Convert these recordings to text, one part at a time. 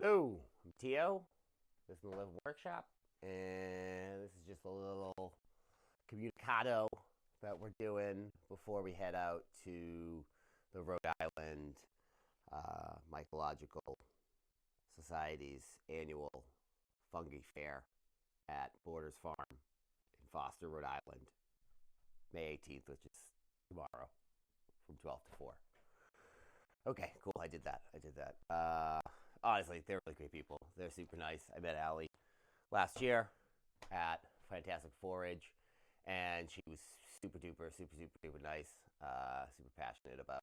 Hello, I'm Tio. This is the Live Workshop, and this is just a little communicado that we're doing before we head out to the Rhode Island Mycological Society's annual fungi fair at Borders Farm in Foster, Rhode Island, May 18th, which is tomorrow from 12 to 4. Okay, cool. I did that. Honestly, they're really great people. They're super nice. I met Allie last year at Fantastic Forage, and she was super duper, super duper nice. Super passionate about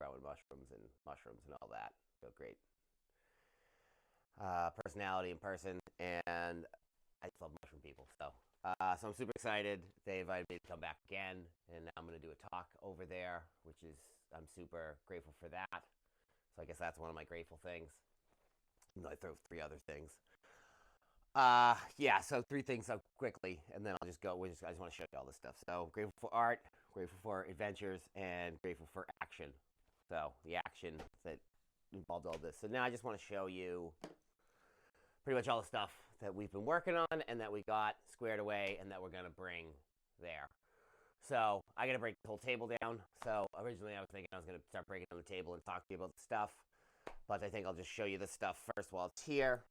growing mushrooms and all that. So great personality in person, and I just love mushroom people. So I'm super excited. They invited me to come back again, and now I'm going to do a talk over there, which is I'm super grateful for that. So I guess that's one of my grateful things. I throw three other things. So three things up quickly, and then I'll just go. I just want to show you all this stuff. So grateful for art, grateful for adventures, and grateful for action. So the action that involved all this. So now I just want to show you pretty much all the stuff that we've been working on and that we got squared away and that we're going to bring there. So I got to break the whole table down. So originally I was thinking I was going to start breaking on the table and talk to you about the stuff. But I think I'll just show you this stuff first while it's here.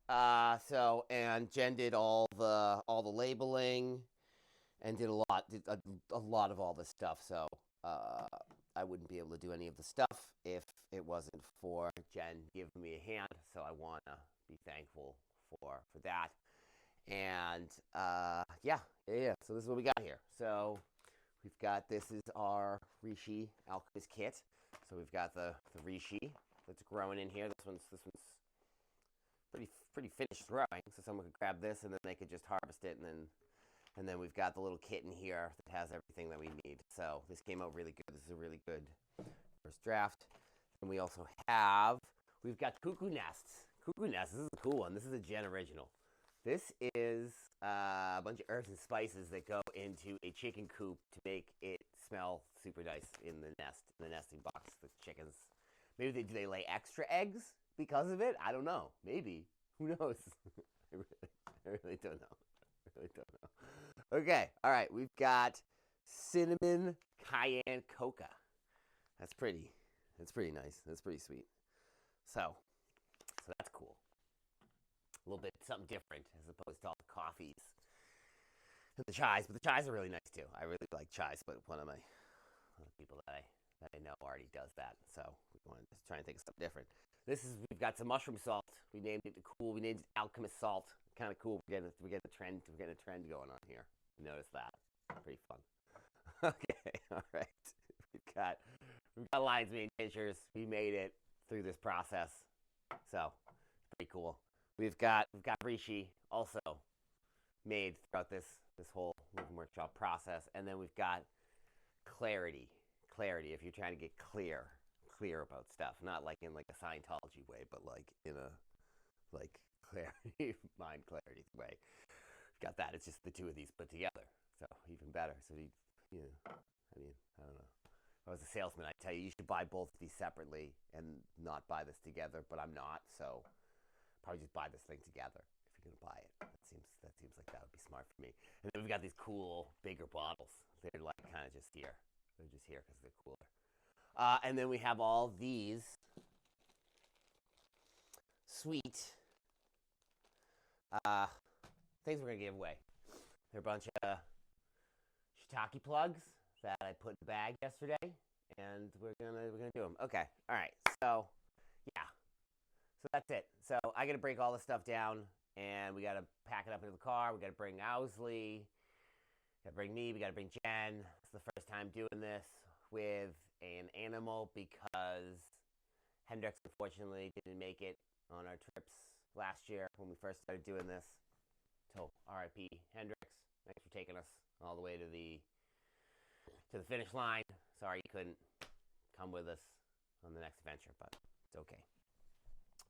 And Jen did all the labeling and did a lot of all this stuff. So I wouldn't be able to do any of the stuff if it wasn't for Jen giving me a hand. So I want to be thankful for that. And So this is what we got here. So we've got, this is our Reishi Alchemist kit. So we've got the Reishi that's growing in here. This one's pretty finished growing, so someone could grab this and then they could just harvest it, and then we've got the little kit in here that has everything that we need. So this came out really good. This is a really good first draft. And we also we've got cuckoo nests. Cuckoo nests. This is a cool one. This is a Jen original. This is a bunch of herbs and spices that go into a chicken coop to make it smell super nice in the nesting box. The chickens, maybe do they lay extra eggs because of it? I don't know. Maybe. Who knows? I really don't know. Okay. All right. We've got cinnamon cayenne coca. That's pretty nice. That's pretty sweet. So that's cool. A little bit something different as opposed to all the coffees and the chais. But the chais are really nice too. I really like chais, but one of the people that I know already does that. So we want to just try and think of something different. We've got some mushroom salt. We named it cool. We named it Alchemist Salt. Kind of cool. We're getting a trend. We're getting a trend going on here. You notice that? Pretty fun. Okay. All right. We've got lion's mane tinctures. We made it through this process. So pretty cool. We've got Reishi also made throughout this whole living workshop process, and then we've got clarity. If you're trying to get clear about stuff, not like in like a Scientology way, but like in a clarity, mind clarity way. We've got that. It's just the two of these put together, so even better. So I don't know. If I was a salesman, I'd tell you should buy both of these separately and not buy this together, but I'm not, so probably just buy this thing together if you're gonna buy it. That seems like that would be smart for me. And then we've got these cool bigger bottles. They're like kind of just here. They're just here because they're cooler. And then we have all these sweet things we're gonna give away. They're a bunch of shiitake plugs that I put in the bag yesterday, and we're gonna do them. Okay, all right. So yeah. So that's it. So I got to break all this stuff down, and we got to pack it up into the car. We got to bring Owsley. We got to bring me. We got to bring Jen. It's the first time doing this with an animal because Hendrix unfortunately didn't make it on our trips last year when we first started doing this. So RIP Hendrix. Thanks for taking us all the way to the finish line. Sorry you couldn't come with us on the next adventure, but it's okay.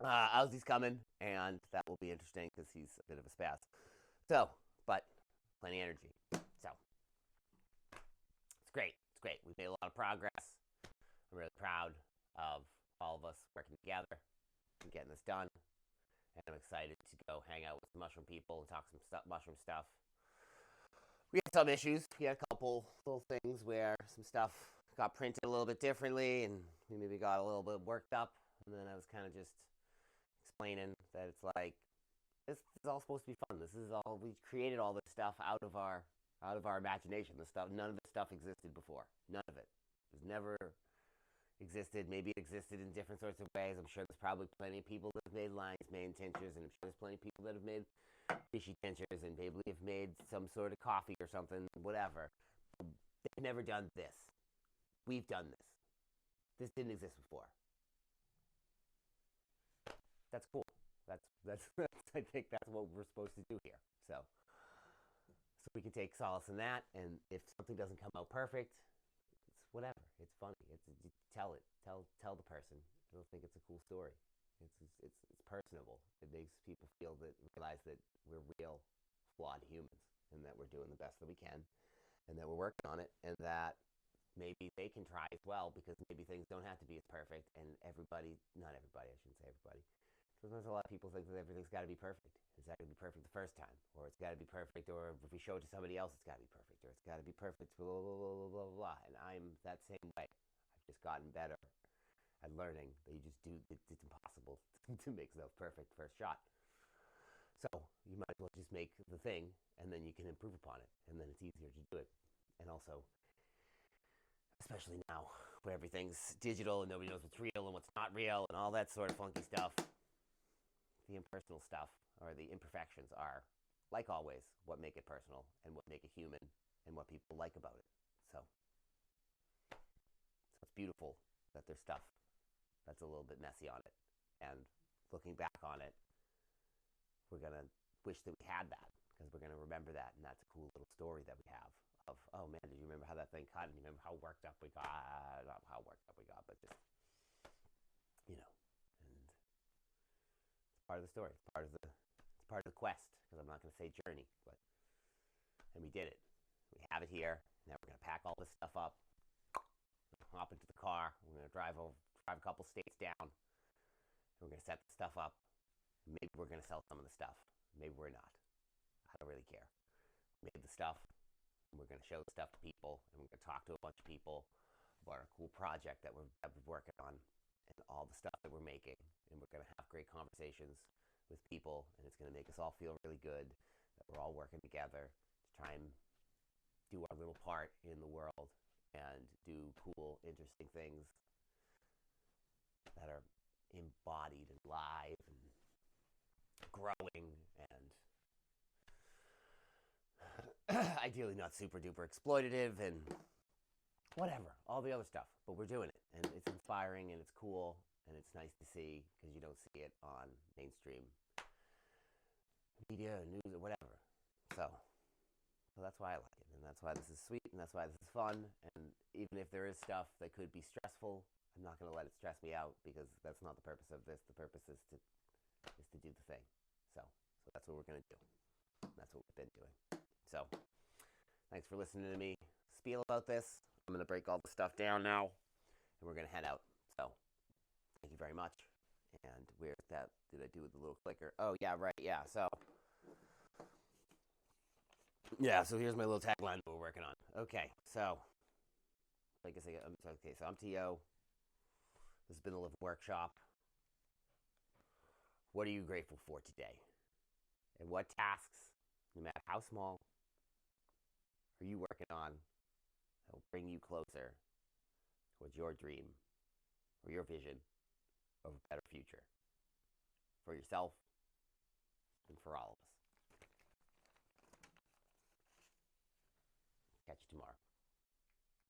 Owsley's coming, and that will be interesting because he's a bit of a spaz. So, but plenty of energy. So, it's great. We've made a lot of progress. I'm really proud of all of us working together and getting this done. and I'm excited to go hang out with the mushroom people and talk some mushroom stuff. We had some issues. We had a couple little things where some stuff got printed a little bit differently, and we maybe got a little bit worked up. And then I was kind of just explaining that it's like this is all supposed to be fun. This is all we created all this stuff out of our imagination. This stuff, none of this stuff existed before. None of it. It was never existed. Maybe it existed in different sorts of ways. I'm sure there's probably plenty of people that have made lion's mane tinctures, and I'm sure there's plenty of people that have made fishy tinctures, and maybe have made some sort of coffee or something, whatever. They've never done this. We've done this. This didn't exist before. That's cool. That's I think that's what we're supposed to do here. So we can take solace in that, and if something doesn't come out perfect, it's whatever. It's funny. You tell it. Tell the person. They'll think it's a cool story. It's personable. It makes people realize that we're real, flawed humans, and that we're doing the best that we can, and that we're working on it, and that maybe they can try as well, because maybe things don't have to be as perfect, and not everybody, I shouldn't say everybody. Sometimes a lot of people think that everything's got to be perfect. It's got to be perfect the first time, or it's got to be perfect, or if we show it to somebody else, it's got to be perfect, or it's got to be perfect, blah, blah, blah, blah, blah, blah, blah. And I'm that same way. I've just gotten better at learning that it's impossible to make stuff perfect first shot. So you might as well just make the thing, and then you can improve upon it, and then it's easier to do it. And also, especially now, where everything's digital and nobody knows what's real and what's not real and all that sort of funky stuff, the impersonal stuff, or the imperfections, are, like always, what make it personal and what make it human and what people like about it. So it's beautiful that there's stuff that's a little bit messy on it. And looking back on it, we're going to wish that we had that, because we're going to remember that, and that's a cool little story that we have of, oh man, did you remember how that thing cut? And you remember how worked up we got? Not how worked up we got, but just, and part of the story. It's part of the quest, because I'm not going to say journey, and we did it. We have it here. Now we're going to pack all this stuff up, hop into the car. We're going to drive a couple states down. And we're going to set the stuff up. Maybe we're going to sell some of the stuff. Maybe we're not. I don't really care. We made the stuff. And we're going to show the stuff to people, and we're going to talk to a bunch of people about our cool project that we're working on, and all the stuff that we're making. And we're going to have great conversations with people, and it's going to make us all feel really good that we're all working together to try and do our little part in the world and do cool, interesting things that are embodied and live and growing, and ideally not super duper exploitative and whatever, all the other stuff. But we're doing it, and it's inspiring, and it's cool, and it's nice to see, because you don't see it on mainstream media, news, or whatever. So that's why I like it, and that's why this is sweet, and that's why this is fun. And even if there is stuff that could be stressful, I'm not going to let it stress me out, because that's not the purpose of this. The purpose is to do the thing. So that's what we're going to do. That's what we've been doing. So thanks for listening to me spiel about this. I'm going to break all the stuff down now, and we're going to head out. So thank you very much. And where's that? Did I do with the little clicker? Oh, yeah, right. Yeah. So here's my little tagline that we're working on. Okay. So like I say, so I'm T.O. This has been the Living Workshop. What are you grateful for today? And what tasks, no matter how small, are you working on that will bring you closer towards your dream or your vision of a better future for yourself and for all of us? Catch you tomorrow.